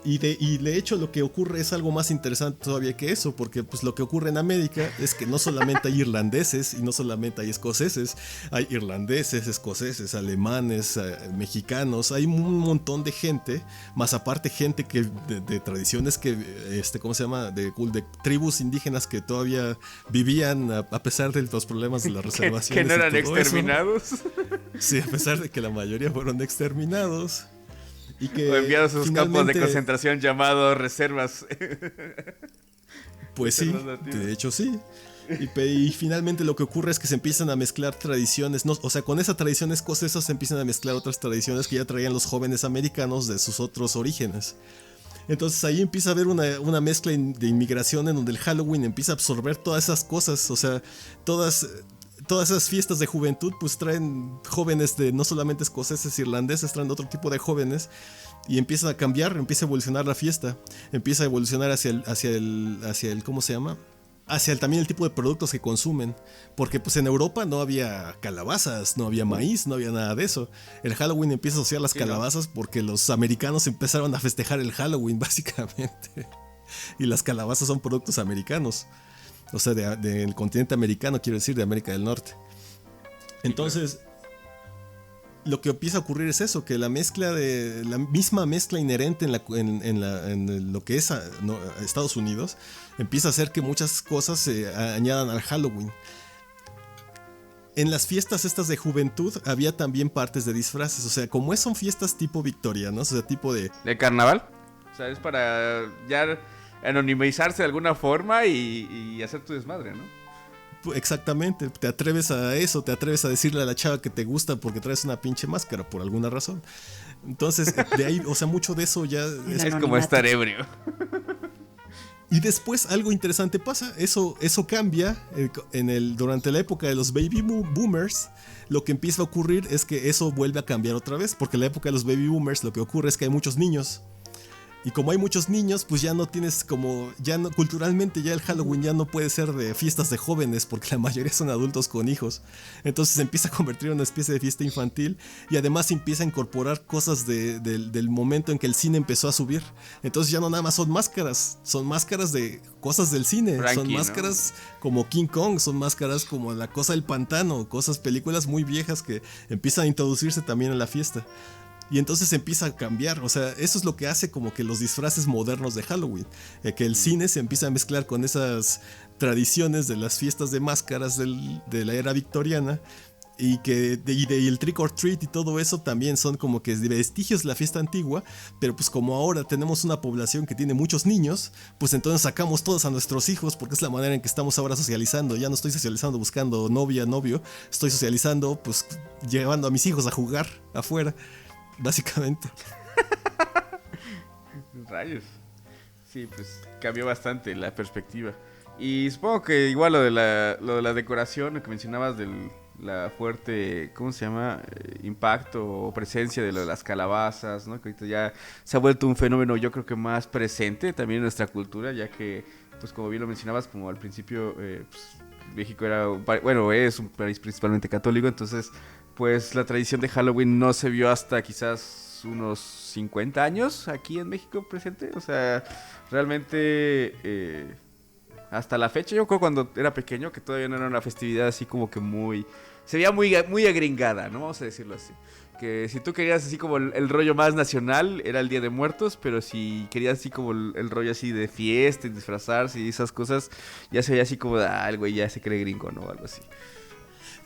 Y de hecho lo que ocurre es algo más interesante todavía que eso, porque pues lo que ocurre en América es que no solamente hay irlandeses y no solamente hay escoceses, hay irlandeses, escoceses, alemanes, mexicanos, hay un montón de gente, más aparte gente que de tradiciones que, ¿cómo se llama? De tribus indígenas que todavía vivían a pesar de los problemas de las reservaciones. Que no eran exterminados. Sí, a pesar de que la mayoría fueron exterminados. Y que o enviados a sus campos de concentración llamados reservas. Pues sí, de hecho sí. Y finalmente lo que ocurre es que se empiezan a mezclar tradiciones, no, o sea, con esa tradición escocesa se empiezan a mezclar otras tradiciones que ya traían los jóvenes americanos de sus otros orígenes. Entonces ahí empieza a haber una mezcla de inmigración en donde el Halloween empieza a absorber todas esas cosas, o sea, todas esas fiestas de juventud pues traen jóvenes de no solamente escoceses, irlandeses, traen otro tipo de jóvenes y empieza a cambiar, empieza a evolucionar la fiesta, empieza a evolucionar hacia el ¿cómo se llama? Hacia también el tipo de productos que consumen, porque pues en Europa no había calabazas, no había maíz, no había nada de eso. El Halloween empieza a asociar las calabazas porque los americanos empezaron a festejar el Halloween básicamente, y las calabazas son productos americanos, o sea, del continente americano, quiero decir, de América del Norte. Entonces, lo que empieza a ocurrir es eso, que la misma mezcla inherente en lo que es Estados Unidos empieza a hacer que muchas cosas se añadan al Halloween. En las fiestas estas de juventud había también partes de disfraces, o sea, como son fiestas tipo victorianas, o sea, tipo de... ¿De carnaval? O sea, es para ya anonimizarse de alguna forma y hacer tu desmadre, ¿no? Exactamente, te atreves a eso, te atreves a decirle a la chava que te gusta porque traes una pinche máscara por alguna razón. Entonces, de ahí, o sea, mucho de eso ya... Es como estar ebrio. Y después algo interesante pasa, eso cambia durante la época de los baby boomers. Lo que empieza a ocurrir es que eso vuelve a cambiar otra vez, porque en la época de los baby boomers lo que ocurre es que hay muchos niños. Y como hay muchos niños, pues ya no tienes culturalmente ya el Halloween ya no puede ser de fiestas de jóvenes, porque la mayoría son adultos con hijos. Entonces se empieza a convertir en una especie de fiesta infantil y además se empieza a incorporar cosas del momento en que el cine empezó a subir. Entonces ya no nada más son máscaras de cosas del cine, Frankie, son máscaras, ¿no?, como King Kong, son máscaras como La Cosa del Pantano, películas muy viejas que empiezan a introducirse también en la fiesta. Y entonces empieza a cambiar, o sea, eso es lo que hace como que los disfraces modernos de Halloween, que el cine se empieza a mezclar con esas tradiciones de las fiestas de máscaras de la era victoriana, y el trick or treat y todo eso también son como que vestigios de la fiesta antigua, pero pues como ahora tenemos una población que tiene muchos niños, pues entonces sacamos todos a nuestros hijos porque es la manera en que estamos ahora socializando. Ya no estoy socializando buscando novio, estoy socializando pues llevando a mis hijos a jugar afuera. Básicamente. Rayos. Sí, pues cambió bastante la perspectiva. Y supongo que igual lo de la decoración, lo que mencionabas del la fuerte, ¿cómo se llama? Impacto o presencia de lo de las calabazas, ¿no? Que ahorita ya se ha vuelto un fenómeno, yo creo que más presente también en nuestra cultura, ya que, pues como bien lo mencionabas, como al principio, pues, México es un país principalmente católico, entonces pues la tradición de Halloween no se vio hasta quizás unos 50 años aquí en México presente. O sea, realmente hasta la fecha, yo creo cuando era pequeño, que todavía no era una festividad así como que se veía muy agringada, ¿no? Vamos a decirlo así. Que si tú querías así como el rollo más nacional, era el Día de Muertos, pero si querías así como el rollo así de fiesta y disfrazarse y esas cosas, ya se veía así como, el güey ya se cree gringo, ¿no? Algo así.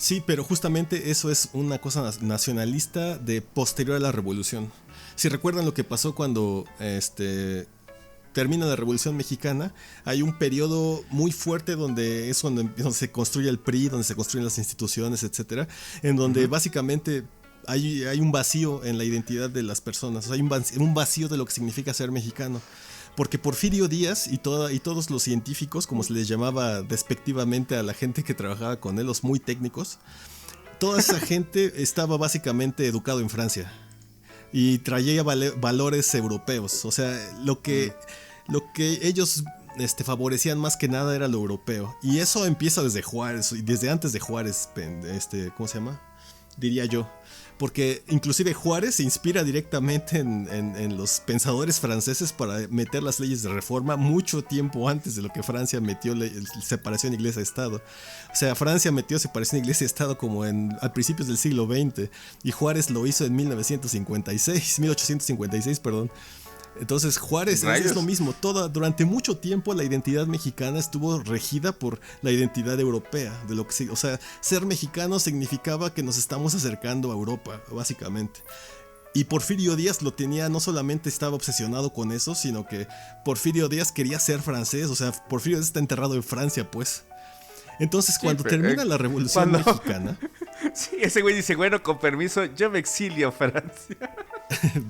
Sí, pero justamente eso es una cosa nacionalista de posterior a la revolución. Si recuerdan lo que pasó cuando termina la Revolución Mexicana, hay un periodo muy fuerte donde es donde se construye el PRI, donde se construyen las instituciones, etcétera, en donde básicamente hay un vacío en la identidad de las personas, o sea, hay un vacío de lo que significa ser mexicano. Porque Porfirio Díaz y todos los científicos, como se les llamaba despectivamente a la gente que trabajaba con él, los muy técnicos, toda esa gente estaba básicamente educado en Francia y traía valores europeos. O sea, lo que ellos favorecían más que nada era lo europeo. Y eso empieza desde Juárez, y desde antes de Juárez, ¿cómo se llama? Diría yo. Porque inclusive Juárez se inspira directamente en los pensadores franceses para meter las leyes de reforma mucho tiempo antes de lo que Francia metió separación iglesia-estado. O sea, Francia metió separación iglesia-estado como a principios del siglo XX y Juárez lo hizo en 1856, perdón. Entonces Juárez es lo mismo. Durante mucho tiempo la identidad mexicana estuvo regida por la identidad europea. O sea, ser mexicano significaba que nos estamos acercando a Europa, básicamente. Y Porfirio Díaz lo tenía, no solamente estaba obsesionado con eso, sino que Porfirio Díaz quería ser francés. O sea, Porfirio Díaz está enterrado en Francia, pues. Entonces, Sí, cuando pero, termina la Revolución Mexicana, Sí, ese güey dice, bueno, con permiso, yo me exilio a Francia.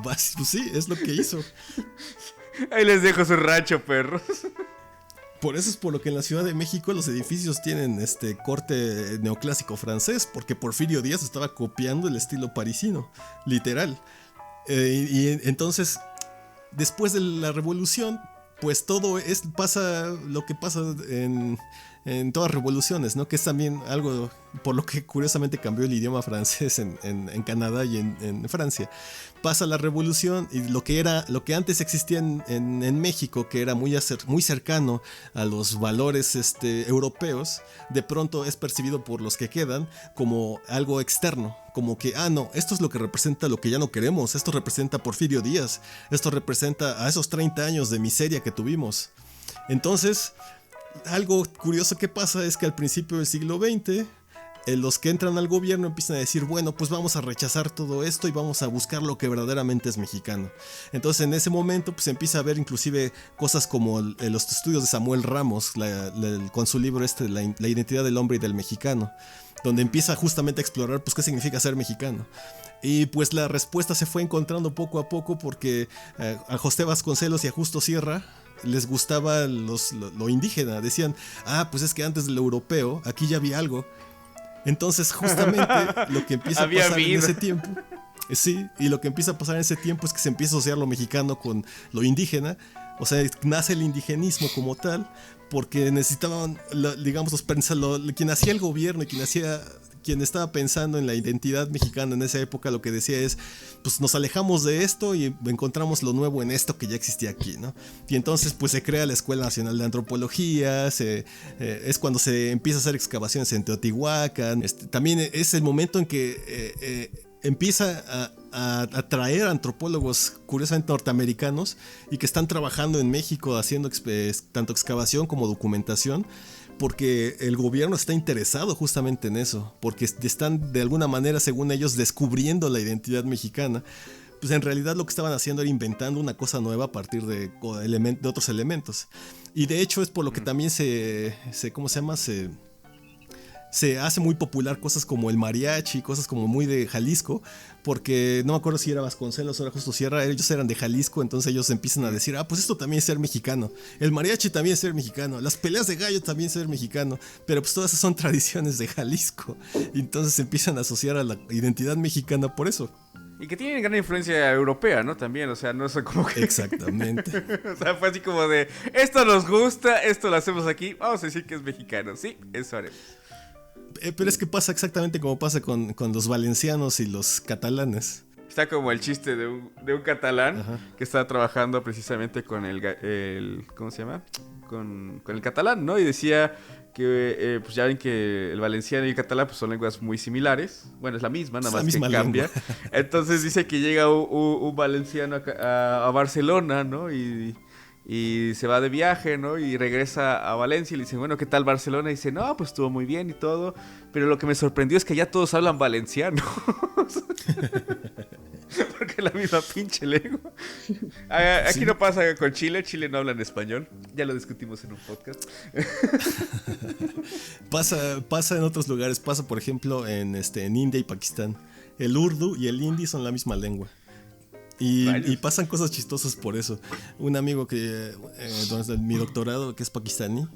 pues sí, es lo que hizo. Ahí les dejo su rancho, perros. Por eso es por lo que en la Ciudad de México los edificios tienen corte neoclásico francés, porque Porfirio Díaz estaba copiando el estilo parisino, literal. Entonces, después de la Revolución, pues pasa lo que pasa en todas revoluciones, ¿no? Que es también algo por lo que curiosamente cambió el idioma francés en Canadá y en Francia. Pasa la revolución y lo que antes existía en México, que era muy cercano a los valores europeos, de pronto es percibido por los que quedan como algo externo, como que, no, esto es lo que representa lo que ya no queremos, esto representa a Porfirio Díaz, esto representa a esos 30 años de miseria que tuvimos. Entonces, algo curioso que pasa es que al principio del siglo XX, los que entran al gobierno empiezan a decir, bueno, pues vamos a rechazar todo esto y vamos a buscar lo que verdaderamente es mexicano. Entonces en ese momento pues empieza a ver inclusive cosas como los estudios de Samuel Ramos, con su libro La identidad del hombre y del mexicano, donde empieza justamente a explorar pues qué significa ser mexicano. Y pues la respuesta se fue encontrando poco a poco porque a José Vasconcelos y a Justo Sierra les gustaba lo indígena. Decían, pues es que antes del europeo aquí ya había algo. Entonces justamente lo que empieza a pasar en ese tiempo, sí, y lo que empieza a pasar en ese tiempo es que se empieza a asociar lo mexicano con lo indígena. O sea, nace el indigenismo como tal, porque necesitaban, digamos, quien hacía el gobierno y quien estaba pensando en la identidad mexicana en esa época, lo que decía es, pues nos alejamos de esto y encontramos lo nuevo en esto que ya existía aquí, ¿no? Y entonces pues se crea la Escuela Nacional de Antropología, es cuando se empieza a hacer excavaciones en Teotihuacán, también es el momento en que empieza a traer antropólogos curiosamente norteamericanos y que están trabajando en México haciendo tanto excavación como documentación, porque el gobierno está interesado justamente en eso, porque están de alguna manera, según ellos, descubriendo la identidad mexicana. Pues en realidad lo que estaban haciendo era inventando una cosa nueva a partir de otros elementos. Y de hecho es por lo que también ¿cómo se llama? Se hace muy popular cosas como el mariachi, cosas como muy de Jalisco, porque no me acuerdo si era Vasconcelos o era Justo Sierra, ellos eran de Jalisco, entonces ellos empiezan a decir, pues esto también es ser mexicano, el mariachi también es ser mexicano, las peleas de gallo también es ser mexicano, pero pues todas esas son tradiciones de Jalisco, y entonces se empiezan a asociar a la identidad mexicana por eso. Y que tienen gran influencia europea, ¿no? También, o sea, no es como que... Exactamente. O sea, fue así como de, esto nos gusta, esto lo hacemos aquí, vamos a decir que es mexicano, sí, eso haremos. Pero es que pasa exactamente como pasa con los valencianos y los catalanes. Está como el chiste de un catalán, ajá, que está trabajando precisamente con el ¿cómo se llama? Con el catalán, ¿no? Y decía que pues ya ven que el valenciano y el catalán pues son lenguas muy similares. Bueno, es la misma, nada más que cambia. Entonces dice que llega un valenciano a Barcelona, ¿no? Y se va de viaje, ¿no? Y regresa a Valencia y le dicen, bueno, ¿qué tal Barcelona? Y dice, no, pues estuvo muy bien y todo. Pero lo que me sorprendió es que ya todos hablan valenciano. Porque es la misma pinche lengua. Aquí sí. No pasa con Chile. Chile no habla en español. Ya lo discutimos en un podcast. Pasa en otros lugares. Pasa, por ejemplo, en India y Pakistán. El urdu y el hindi son la misma lengua. Y pasan cosas chistosas por eso. Un amigo que donde mi doctorado, que es pakistaní,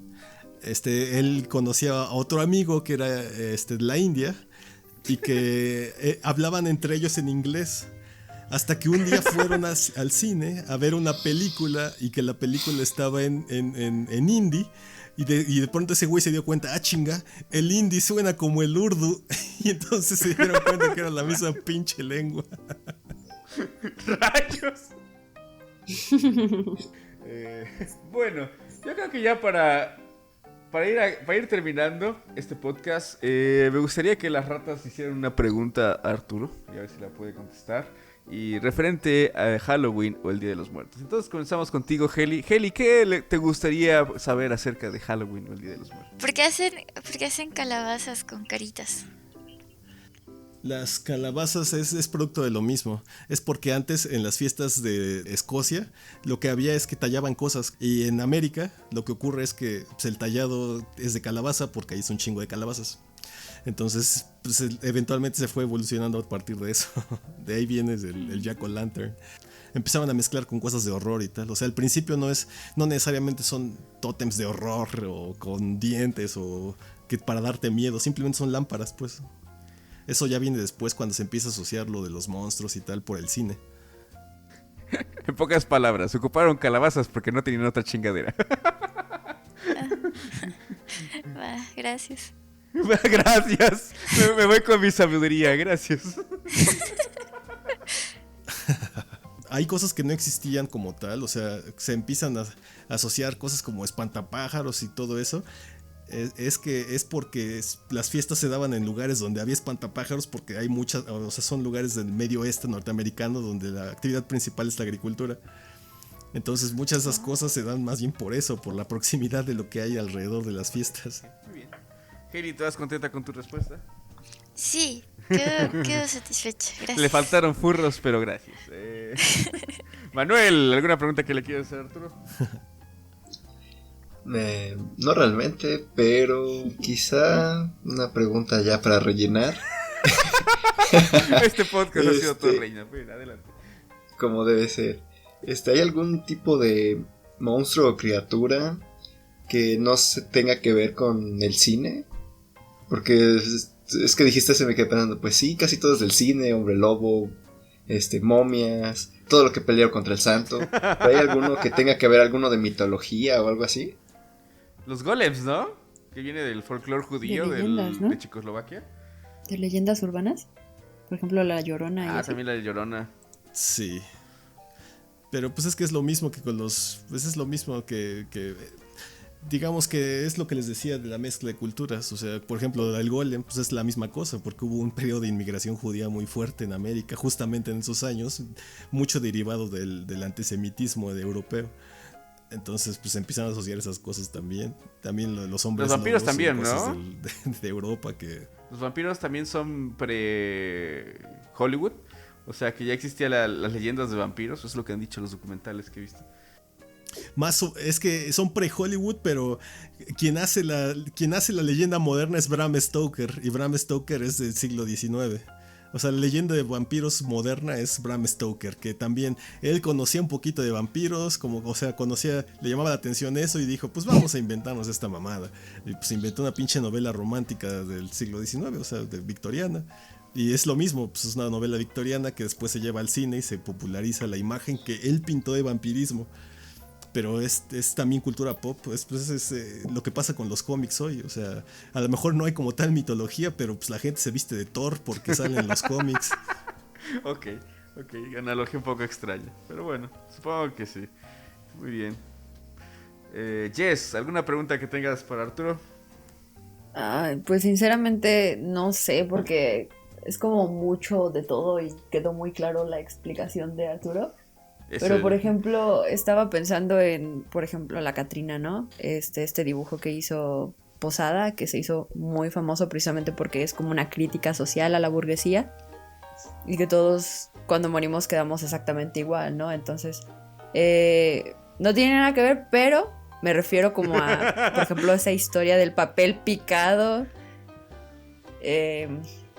él conocía a otro amigo que era de la India y que hablaban entre ellos en inglés. Hasta que un día fueron al cine a ver una película y que la película estaba en hindi. Y de pronto ese güey se dio cuenta, chinga, el hindi suena como el urdu. Y entonces se dieron cuenta que era la misma pinche lengua. ¡Rayos! Bueno, yo creo que ya para ir terminando este podcast, me gustaría que las ratas hicieran una pregunta a Arturo, y a ver si la puede contestar, y referente a Halloween o el Día de los Muertos. Entonces comenzamos contigo, Heli. Heli, ¿qué te gustaría saber acerca de Halloween o el Día de los Muertos? ¿Por qué hacen calabazas con caritas? Las calabazas es producto de lo mismo. Es porque antes en las fiestas de Escocia lo que había es que tallaban cosas. Y en América lo que ocurre es que pues, el tallado es de calabaza porque ahí es un chingo de calabazas. Entonces pues, eventualmente se fue evolucionando a partir de eso. De ahí viene el Jack-o'-lantern. Empezaban a mezclar con cosas de horror y tal. O sea, al principio no necesariamente son tótems de horror o con dientes o que para darte miedo. Simplemente son lámparas, pues. Eso ya viene después cuando se empieza a asociar lo de los monstruos y tal por el cine. En pocas palabras, ocuparon calabazas porque no tenían otra chingadera. Gracias. Gracias. Me voy con mi sabiduría, gracias. Hay cosas que no existían como tal, o sea, se empiezan a asociar cosas como espantapájaros y todo eso. Es porque las fiestas se daban en lugares donde había espantapájaros porque hay muchas, o sea, son lugares del medio oeste norteamericano donde la actividad principal es la agricultura. Entonces muchas de esas cosas se dan más bien por eso, por la proximidad de lo que hay alrededor de las fiestas. Muy bien. Heidi, ¿estás contenta con tu respuesta? Sí, quedo satisfecha. Gracias. Le faltaron furros, pero gracias. Manuel, ¿alguna pregunta que le quieras hacer a Arturo? No realmente, pero quizá una pregunta ya para rellenar. Este podcast ha sido todo reina. Bien, adelante. Como debe ser. ¿Hay algún tipo de monstruo o criatura que no se tenga que ver con el cine? Porque es que dijiste, se me quedé pensando, pues sí, casi todo es del cine, hombre lobo, momias, todo lo que peleó contra el santo. ¿Pero hay alguno que tenga que ver, alguno de mitología o algo así? Los golems, ¿no? Que viene del folclore judío de leyendas, ¿no? de Checoslovaquia. ¿De leyendas urbanas? Por ejemplo, la Llorona. Y así. También la de Llorona. Sí. Pero pues es que es lo mismo que con los... Pues es lo mismo que digamos que es lo que les decía de la mezcla de culturas. O sea, por ejemplo, el golem pues es la misma cosa, porque hubo un periodo de inmigración judía muy fuerte en América, justamente en esos años, mucho derivado del antisemitismo europeo. Entonces, pues empiezan a asociar esas cosas también. También los hombres. Los vampiros también, cosas ¿no? de Europa que... Los vampiros también son pre-Hollywood. O sea, que ya existían las leyendas de vampiros. Eso es lo que han dicho los documentales que he visto. Es que son pre-Hollywood, pero quien hace la leyenda moderna es Bram Stoker. Y Bram Stoker es del siglo XIX. O sea, la leyenda de vampiros moderna es Bram Stoker, que también él conocía un poquito de vampiros, le llamaba la atención eso y dijo, pues vamos a inventarnos esta mamada. Y pues inventó una pinche novela romántica del siglo XIX, o sea, de victoriana. Y es lo mismo, pues es una novela victoriana que después se lleva al cine y se populariza la imagen que él pintó de vampirismo. Pero es también cultura pop, es lo que pasa con los cómics hoy. O sea, a lo mejor no hay como tal mitología, pero pues la gente se viste de Thor porque salen los cómics. Ok, analogía un poco extraña, pero bueno, supongo que sí. Muy bien. Jess, ¿alguna pregunta que tengas para Arturo? Pues sinceramente no sé, porque es como mucho de todo y quedó muy claro la explicación de Arturo. Pero, por ejemplo, estaba pensando en, por ejemplo, la Catrina, ¿no? Este dibujo que hizo Posada, que se hizo muy famoso precisamente porque es como una crítica social a la burguesía y que todos cuando morimos quedamos exactamente igual, ¿no? Entonces, no tiene nada que ver, pero me refiero como a, por ejemplo, esa historia del papel picado,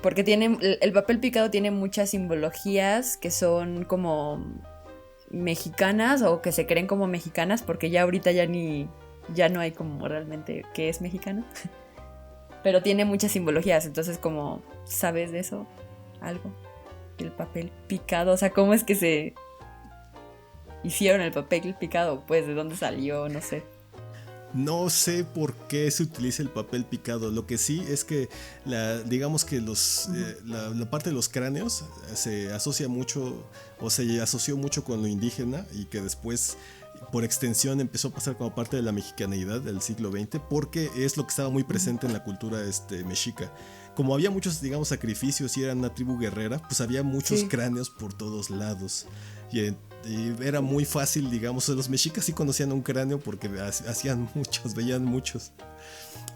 porque el papel picado tiene muchas simbologías que son como mexicanas o que se creen como mexicanas, porque ya ahorita ya no hay como realmente qué es mexicano. Pero tiene muchas simbologías, entonces como ¿sabes de eso? Algo. El papel picado, o sea, ¿cómo es que se hicieron el papel picado? Pues, ¿de dónde salió? No sé. No sé por qué se utiliza el papel picado. Lo que sí es que digamos que la parte de los cráneos se asocia mucho o se asoció mucho con lo indígena y que después por extensión empezó a pasar como parte de la mexicanidad del siglo XX porque es lo que estaba muy presente en la cultura mexica. Como había muchos, digamos, sacrificios y era una tribu guerrera, pues había muchos cráneos por todos lados. Y era muy fácil, digamos, los mexicas sí conocían un cráneo porque hacían muchos, veían muchos.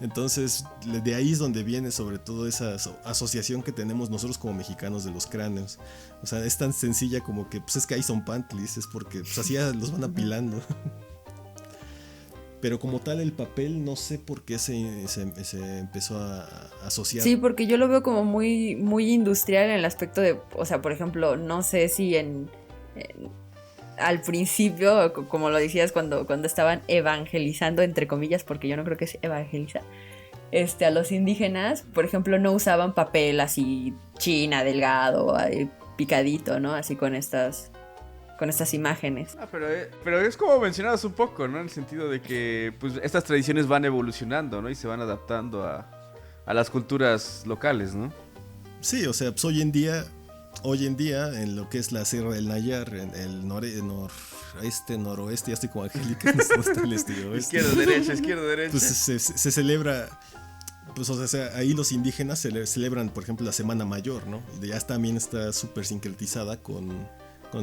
Entonces, de ahí es donde viene sobre todo esa asociación que tenemos nosotros como mexicanos de los cráneos. O sea, es tan sencilla como que, pues es que ahí son pantlis, es porque pues así ya los van apilando. Pero como tal el papel, no sé por qué se empezó a asociar. Sí, porque yo lo veo como muy, muy industrial en el aspecto de, o sea, por ejemplo, no sé si al principio, como lo decías, cuando estaban evangelizando, entre comillas, porque yo no creo que se evangeliza, a los indígenas, por ejemplo, no usaban papel así china, delgado, picadito, ¿no? Así con estas imágenes. Pero es como mencionabas un poco, ¿no? En el sentido de que pues estas tradiciones van evolucionando, ¿no? Y se van adaptando a las culturas locales, ¿no? Sí, o sea, pues hoy en día, en lo que es la Sierra del Nayar, en el noreste, noroeste, ya estoy con Angélica, no está el oeste. Izquierda, derecha. Pues se celebra, pues o sea, ahí los indígenas celebran, por ejemplo, la Semana Mayor, ¿no? Y ya también está súper sincretizada con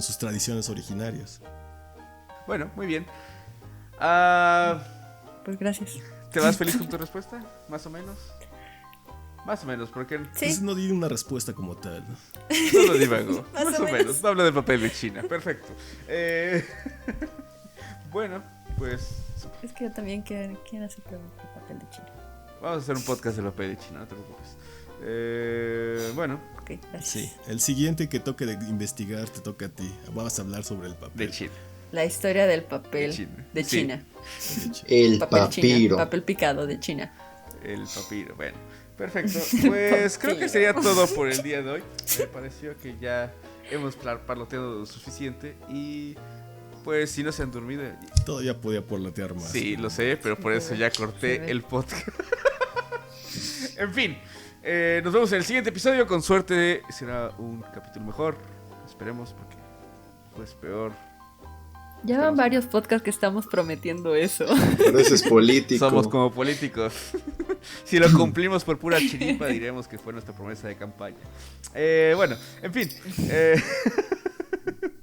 sus tradiciones originarias. Bueno, muy bien. Pues gracias. ¿Te vas feliz con tu respuesta? ¿Más o menos? Más o menos, porque... Sí. Pues no di una respuesta como tal, ¿no? No lo divago. Más o menos. No hablo del papel de China. Perfecto. Bueno, pues... Es que yo también quiero hacer el papel de China. Vamos a hacer un podcast del papel de China, no te preocupes. Bueno. Ok, gracias. Sí, el siguiente que toque de investigar te toca a ti. Vamos a hablar sobre el papel. De China. La historia del papel de Sí. China. El Papel papiro. China, papel picado de China. El papiro, bueno. Perfecto. Pues creo que sería todo por el día de hoy. Me pareció que ya hemos parloteado lo suficiente. Y pues si no se han dormido... Todavía podía porlotear más. Sí, lo sé, pero por eso ya corté el podcast. En fin, nos vemos en el siguiente episodio. Con suerte será un capítulo mejor. Esperemos, porque pues peor. Ya van varios podcasts que estamos prometiendo eso. Pero eso es político. Somos como políticos. Si lo cumplimos por pura chiripa, diremos que fue nuestra promesa de campaña. Bueno, en fin.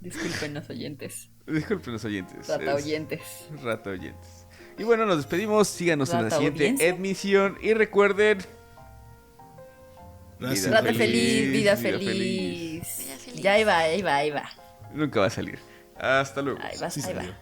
Discúlpenos, oyentes. Disculpen los oyentes. Rata oyentes. Rata oyentes. Y bueno, nos despedimos. Síganos en la Rata siguiente audiencia. emisión. Y recuerden... Gracias. Rata feliz, vida vida feliz. Vida feliz. Ya ahí va. Nunca va a salir. Hasta luego. Ahí va, Sí ahí va. salió.